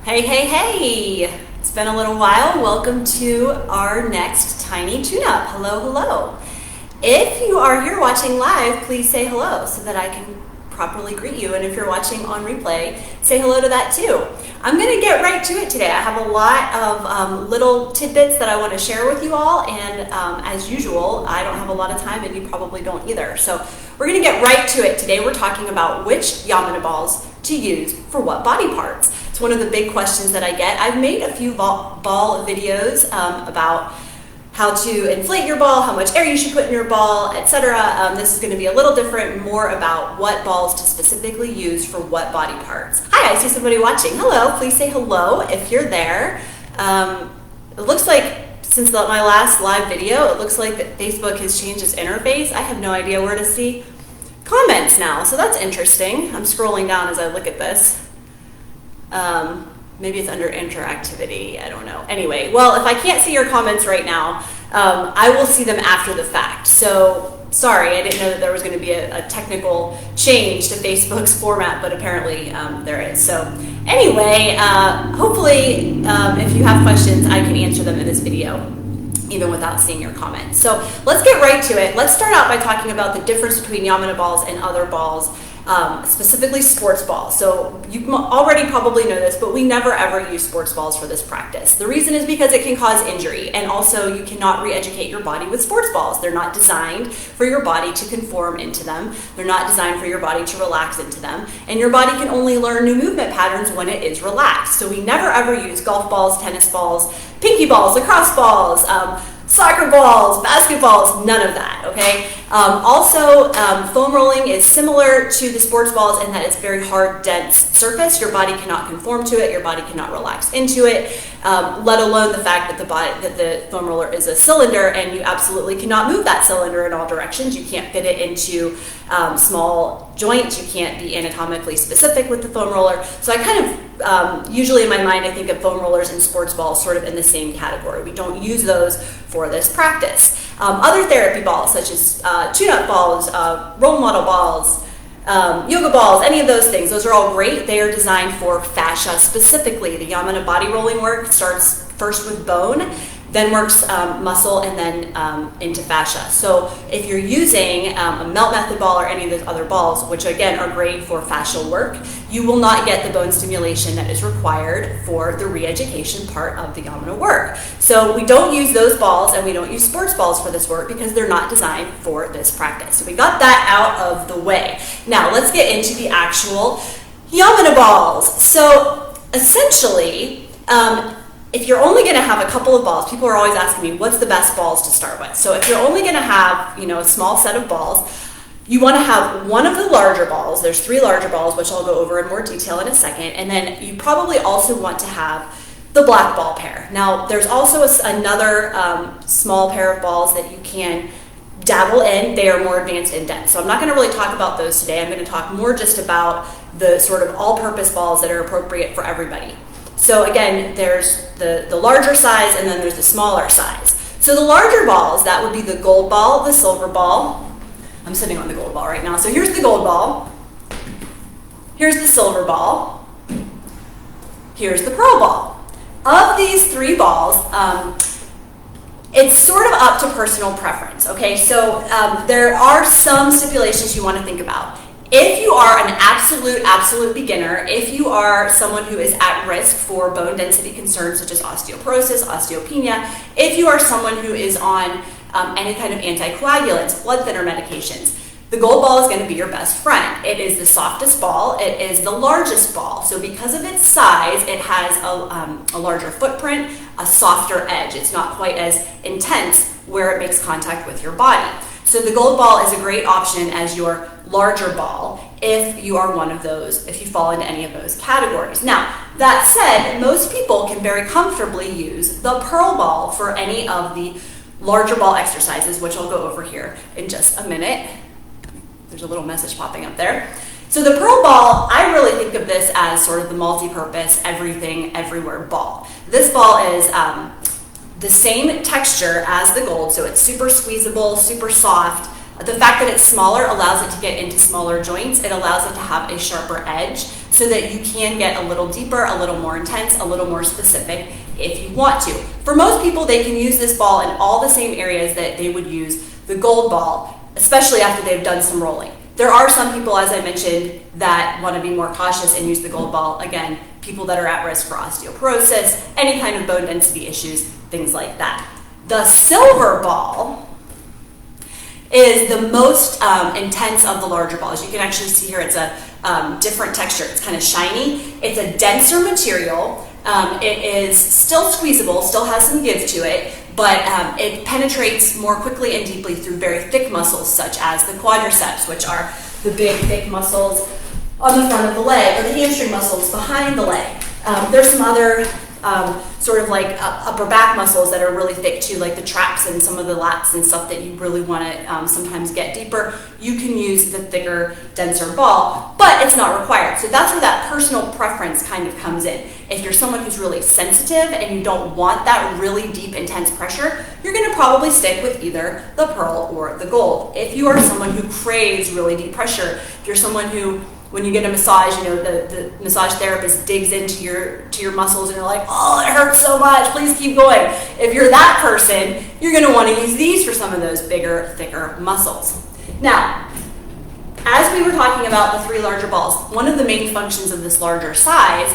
Hey, hey, hey! It's been a little while. Welcome to our next tiny tune-up. Hello, hello. If you are here watching live, please say hello so that I can properly greet you. And if you're watching on replay, say hello to that too. I'm going to get right to it today. I have a lot of little tidbits that I want to share with you all. And as usual, I don't have a lot of time and you probably don't either. So we're going to get right to it. Today we're talking about which Yamana balls to use for what body parts. It's one of the big questions that I get. I've made a few ball videos about how to inflate your ball, how much air you should put in your ball, etc. This is going to be a little different, more about what balls to specifically use for what body parts. Hi, I see somebody watching. Hello, please say hello if you're there. It looks like since my last live video, it looks like that Facebook has changed its interface. I have no idea where to see comments now, so that's interesting. I'm scrolling down as I look at this. Maybe it's under interactivity, I don't know. Anyway, well, if I can't see your comments right now, I will see them after the fact. So, sorry, I didn't know that there was going to be a technical change to Facebook's format, but apparently there is. So, anyway, hopefully, if you have questions, I can answer them in this video, even without seeing your comments. So, let's get right to it. Let's start out by talking about the difference between Yamana balls and other balls. Specifically sports balls. So you already probably know this, but we never ever use sports balls for this practice. The reason is because it can cause injury, and also you cannot re-educate your body with sports balls. They're not designed for your body to conform into them. They're not designed for your body to relax into them, and your body can only learn new movement patterns when it is relaxed. So we never ever use golf balls, tennis balls, pinky balls, lacrosse balls, soccer balls, basketballs, none of that, okay? Also, foam rolling is similar to the sports balls in that it's very hard, dense surface. Your body cannot conform to it. Your body cannot relax into it, let alone the fact that the foam roller is a cylinder and you absolutely cannot move that cylinder in all directions. You can't fit it into small joints. You can't be anatomically specific with the foam roller. So I kind of, usually in my mind, I think of foam rollers and sports balls sort of in the same category. We don't use those for this practice. Other therapy balls, such as tune-up balls, role model balls, yoga balls, any of those things, those are all great. They are designed for fascia specifically. The Yamana body rolling work starts first with bone, then works muscle, and then into fascia. So if you're using a melt method ball or any of those other balls, which again are great for fascial work, you will not get the bone stimulation that is required for the re-education part of the Yamana work. So we don't use those balls and we don't use sports balls for this work because they're not designed for this practice. So we got that out of the way. Now let's get into the actual Yamana balls. So essentially, if you're only going to have a couple of balls, people are always asking me, what's the best balls to start with? So if you're only going to have, a small set of balls, you want to have one of the larger balls. There's 3 larger balls, which I'll go over in more detail in a second. And then you probably also want to have the black ball pair. Now, there's also another small pair of balls that you can dabble in. They are more advanced in depth. So I'm not going to really talk about those today. I'm going to talk more just about the sort of all-purpose balls that are appropriate for everybody. So again, there's the larger size and then there's the smaller size. So the larger balls, that would be the gold ball, the silver ball. I'm sitting on the gold ball right now. So here's the gold ball. Here's the silver ball. Here's the pearl ball. Of these 3 balls, it's sort of up to personal preference, okay? So there are some stipulations you want to think about. If you are an absolute beginner, if you are someone who is at risk for bone density concerns such as osteoporosis, osteopenia, if you are someone who is on any kind of anticoagulants, blood thinner medications, the gold ball is going to be your best friend. It is the softest ball. It is the largest ball. So because of its size, it has a larger footprint, a softer edge. It's not quite as intense where it makes contact with your body. So the gold ball is a great option as your larger ball if you are one of those, if you fall into any of those categories. Now, that said, most people can very comfortably use the pearl ball for any of the larger ball exercises, which I'll go over here in just a minute. There's a little message popping up there. So the pearl ball, I really think of this as sort of the multi-purpose, everything, everywhere ball. This ball is the same texture as the gold, so it's super squeezable, super soft. The fact that it's smaller allows it to get into smaller joints. It allows it to have a sharper edge. so that you can get a little deeper, a little more intense, a little more specific if you want to. For most people, they can use this ball in all the same areas that they would use the gold ball, especially after they've done some rolling. There are some people, as I mentioned, that want to be more cautious and use the gold ball. Again, people that are at risk for osteoporosis, any kind of bone density issues, things like that. The silver ball is the most intense of the larger balls. You can actually see here it's a different texture. It's kind of shiny. It's a denser material. It is still squeezable, still has some give to it, but it penetrates more quickly and deeply through very thick muscles such as the quadriceps, which are the big thick muscles on the front of the leg, or the hamstring muscles behind the leg. There's some other sort of like upper back muscles that are really thick too, like the traps and some of the lats and stuff that you really want to sometimes get deeper. You can use the thicker, denser ball, but it's not required. So that's where that personal preference kind of comes in. If you're someone who's really sensitive and you don't want that really deep, intense pressure, you're going to probably stick with either the pearl or the gold. If you are someone who craves really deep pressure, if you're someone who, when you get a massage, you know, the massage therapist digs into your muscles and you're like, oh, it hurts so much, please keep going. If you're that person, you're going to want to use these for some of those bigger, thicker muscles. Now, as we were talking about the three larger balls, one of the main functions of this larger size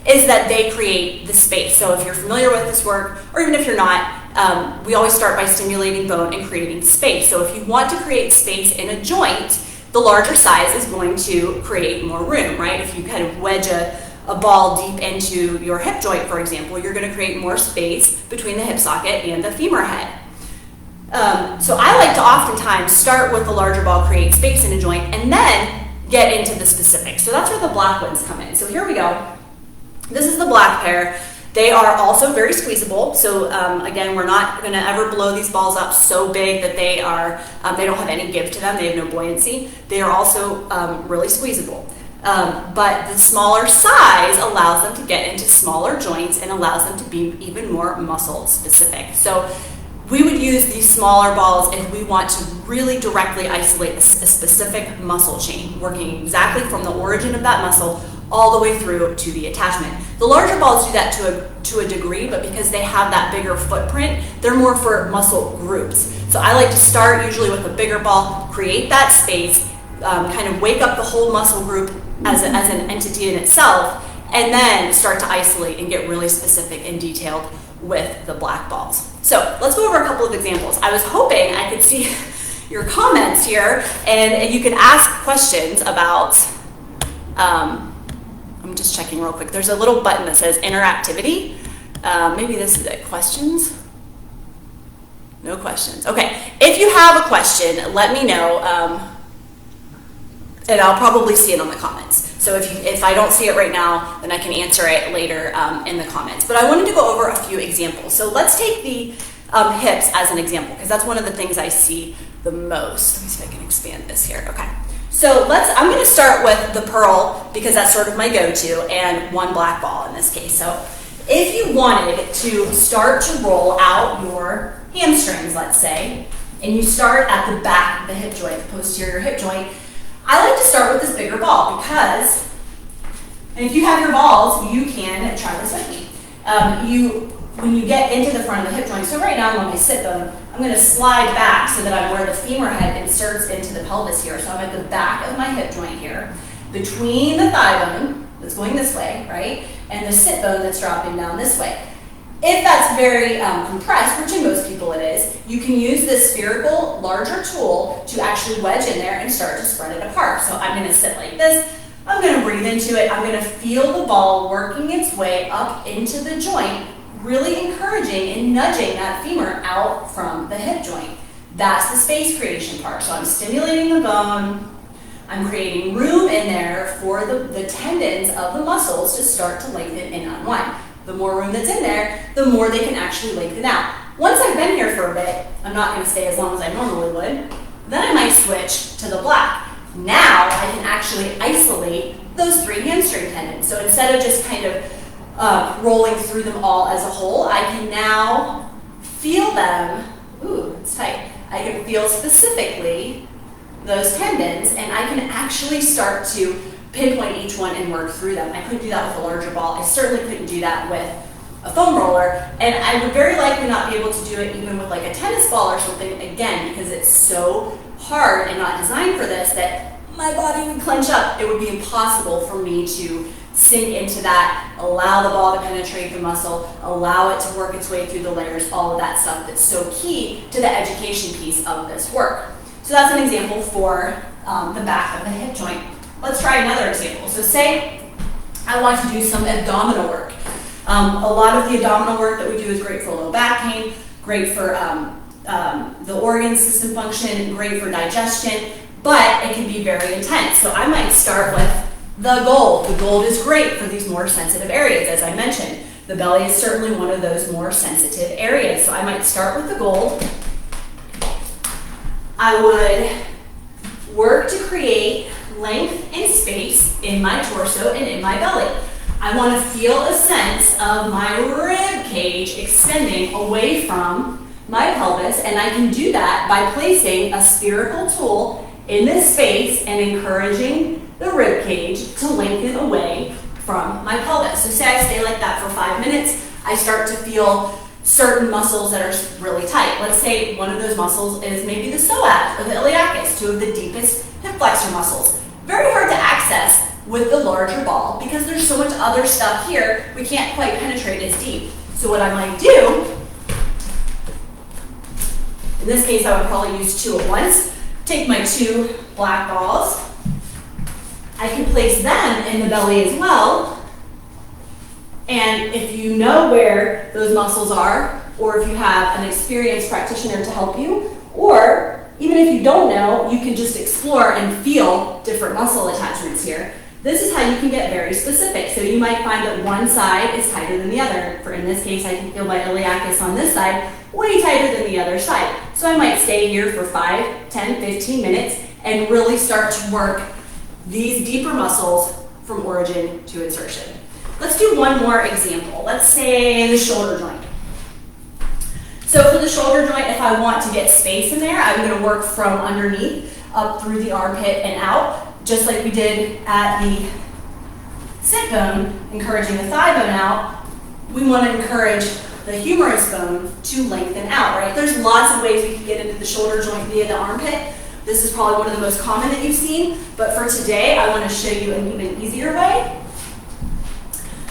is that they create the space. So if you're familiar with this work, or even if you're not, we always start by stimulating bone and creating space. So if you want to create space in a joint, the larger size is going to create more room, right? If you kind of wedge a ball deep into your hip joint, for example, you're going to create more space between the hip socket and the femur head. So I like to oftentimes start with the larger ball, create space in a joint, and then get into the specifics. So that's where the black ones come in. So here we go. This is the black pair. They are also very squeezable. So again, we're not going to ever blow these balls up so big that they don't have any give to them. They have no buoyancy. They are also really squeezable. But the smaller size allows them to get into smaller joints and allows them to be even more muscle specific. So we would use these smaller balls if we want to really directly isolate a specific muscle chain, working exactly from the origin of that muscle all the way through to the attachment. The larger balls do that to a degree, but because they have that bigger footprint, they're more for muscle groups. So I like to start usually with a bigger ball, create that space, kind of wake up the whole muscle group as an entity in itself, and then start to isolate and get really specific and detailed with the black balls. So let's go over a couple of examples. I was hoping I could see your comments here and you could ask questions about, I'm just checking real quick. There's a little button that says interactivity. Maybe this is it, questions? No questions. Okay, if you have a question, let me know, and I'll probably see it on the comments. So if I don't see it right now, then I can answer it later in the comments. But I wanted to go over a few examples. So let's take the hips as an example, because that's one of the things I see the most. Let me see if I can expand this here. Okay. So I'm going to start with the pearl because that's sort of my go-to, and one black ball in this case. So if you wanted to start to roll out your hamstrings, let's say, and you start at the back of the hip joint, the posterior hip joint, I like to start with this bigger ball because, and if you have your balls, you can try this with me. When you get into the front of the hip joint, so right now I'm on my sit bone, I'm going to slide back so that I'm where the femur head inserts into the pelvis here. So I'm at the back of my hip joint here, between the thigh bone that's going this way, right, and the sit bone that's dropping down this way. If that's very compressed, which in most people it is, you can use this spherical, larger tool to actually wedge in there and start to spread it apart. So I'm going to sit like this. I'm going to breathe into it. I'm going to feel the ball working its way up into the joint, really encouraging and nudging that femur out from the hip joint. That's the space creation part. So I'm stimulating the bone. I'm creating room in there for the tendons of the muscles to start to lengthen and unwind. The more room that's in there, the more they can actually lengthen out. Once I've been here for a bit, I'm not going to stay as long as I normally would, then I might switch to the black. Now I can actually isolate those three hamstring tendons. So instead of just kind of rolling through them all as a whole, I can now feel them. Ooh, it's tight. I can feel specifically those tendons, and I can actually start to pinpoint each one and work through them. I couldn't do that with a larger ball. I certainly couldn't do that with a foam roller, and I would very likely not be able to do it even with like a tennis ball or something, again, because it's so hard and not designed for this that my body would clench up. It would be impossible for me to sink into that, allow the ball to penetrate the muscle, allow it to work its way through the layers, all of that stuff that's so key to the education piece of this work. So that's an example for the back of the hip joint. Let's try another example. So say I want to do some abdominal work. A lot of the abdominal work that we do is great for low back pain, great for the organ system function, great for digestion, but it can be very intense. So I might start with the gold. The gold is great for these more sensitive areas, as I mentioned. The belly is certainly one of those more sensitive areas. So I might start with the gold. I would work to create length and space in my torso and in my belly. I want to feel a sense of my rib cage extending away from my pelvis, and I can do that by placing a spherical tool in this space and encouraging the rib cage to lengthen away from my pelvis. So say I stay like that for 5 minutes, I start to feel certain muscles that are really tight. Let's say one of those muscles is maybe the psoas or the iliacus, two of the deepest hip flexor muscles. Very hard to access with the larger ball because there's so much other stuff here, we can't quite penetrate as deep. So what I might do, in this case I would probably use 2 at once, take my 2 black balls, I can place them in the belly as well, and if you know where those muscles are, or if you have an experienced practitioner to help you, or even if you don't know, you can just explore and feel different muscle attachments here. This is how you can get very specific. So you might find that one side is tighter than the other. For in this case, I can feel my iliacus on this side way tighter than the other side. So I might stay here for 5, 10, 15 minutes and really start to work these deeper muscles from origin to insertion. Let's do one more example. Let's say the shoulder joint. So for the shoulder joint, if I want to get space in there, I'm going to work from underneath up through the armpit and out, just like we did at the sit bone, encouraging the thigh bone out. We want to encourage the humerus bone to lengthen out, right? There's lots of ways we can get into the shoulder joint via the armpit. This is probably one of the most common that you've seen, but for today, I want to show you an even easier way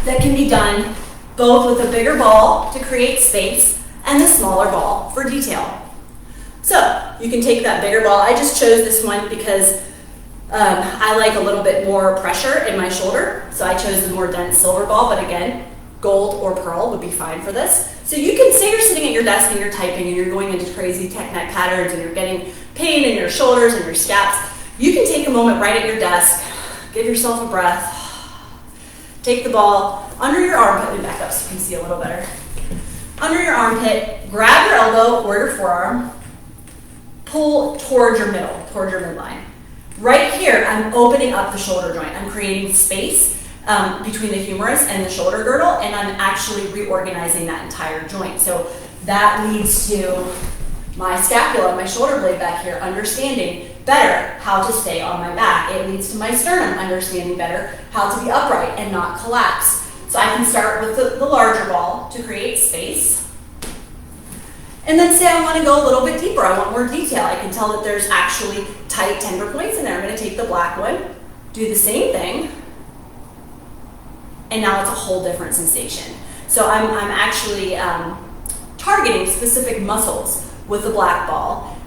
that can be done both with a bigger ball to create space and the smaller ball for detail. So you can take that bigger ball. I just chose this one because I like a little bit more pressure in my shoulder, so I chose the more dense silver ball, but again, gold or pearl would be fine for this. So you can say you're sitting at your desk and you're typing and you're going into crazy tech neck patterns and you're getting pain in your shoulders and your scaps. You can take a moment right at your desk, give yourself a breath, take the ball under your armpit, and back up so you can see a little better. Under your armpit, grab your elbow or your forearm, pull towards your middle, towards your midline. Right here, I'm opening up the shoulder joint. I'm creating space between the humerus and the shoulder girdle, and I'm actually reorganizing that entire joint. So that leads to my scapula, my shoulder blade back here, understanding better how to stay on my back. It leads to my sternum, understanding better how to be upright and not collapse. So I can start with the larger ball to create space. And then say I want to go a little bit deeper, I want more detail. I can tell that there's actually tight tender points in there. I'm going to take the black one, do the same thing, and now it's a whole different sensation. So I'm actually targeting specific muscles with the black ball.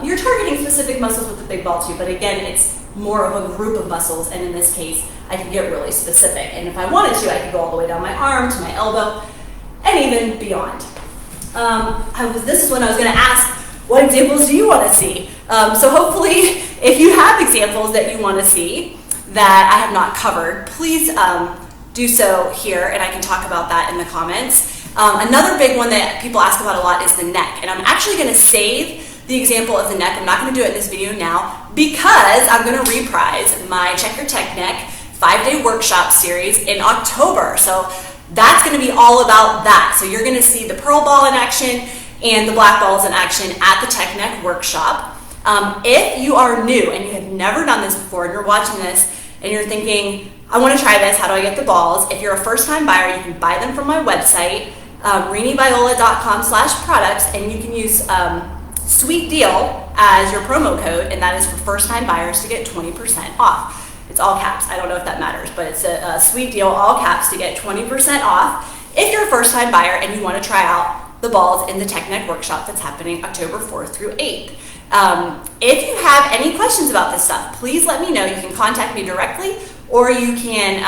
You're targeting specific muscles with the big ball too, but again, it's more of a group of muscles, and in this case, I can get really specific. And if I wanted to, I could go all the way down my arm to my elbow, and even beyond. This is when I was going to ask, what examples do you want to see? So hopefully, if you have examples that you want to see that I have not covered, please do so here, and I can talk about that in the comments. Another big one that people ask about a lot is the neck, and I'm actually going to save the example of the neck. I'm not going to do it in this video now because I'm going to reprise my Check Your Tech Neck 5-day workshop series in October. So that's going to be all about that. So you're going to see the pearl ball in action and the black balls in action at the Tech Neck workshop. If you are new and you have never done this before and you're watching this and you're thinking, I want to try this, how do I get the balls? If you're a first-time buyer, you can buy them from my website, reneviola.com/products, and you can use Sweet Deal as your promo code, and that is for first-time buyers to get 20% off. It's all caps. I don't know if that matters, but it's a Sweet Deal, all caps, to get 20% off if you're a first-time buyer and you want to try out the balls in the TechNet workshop that's happening October 4th through 8th. If you have any questions about this stuff, please let me know. You can contact me directly, or you can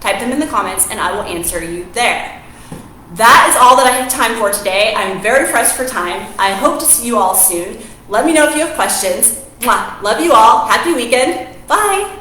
type them in the comments and I will answer you there. That is all that I have time for today. I'm very pressed for time. I hope to see you all soon. Let me know if you have questions. Mwah. Love you all. Happy weekend. Bye.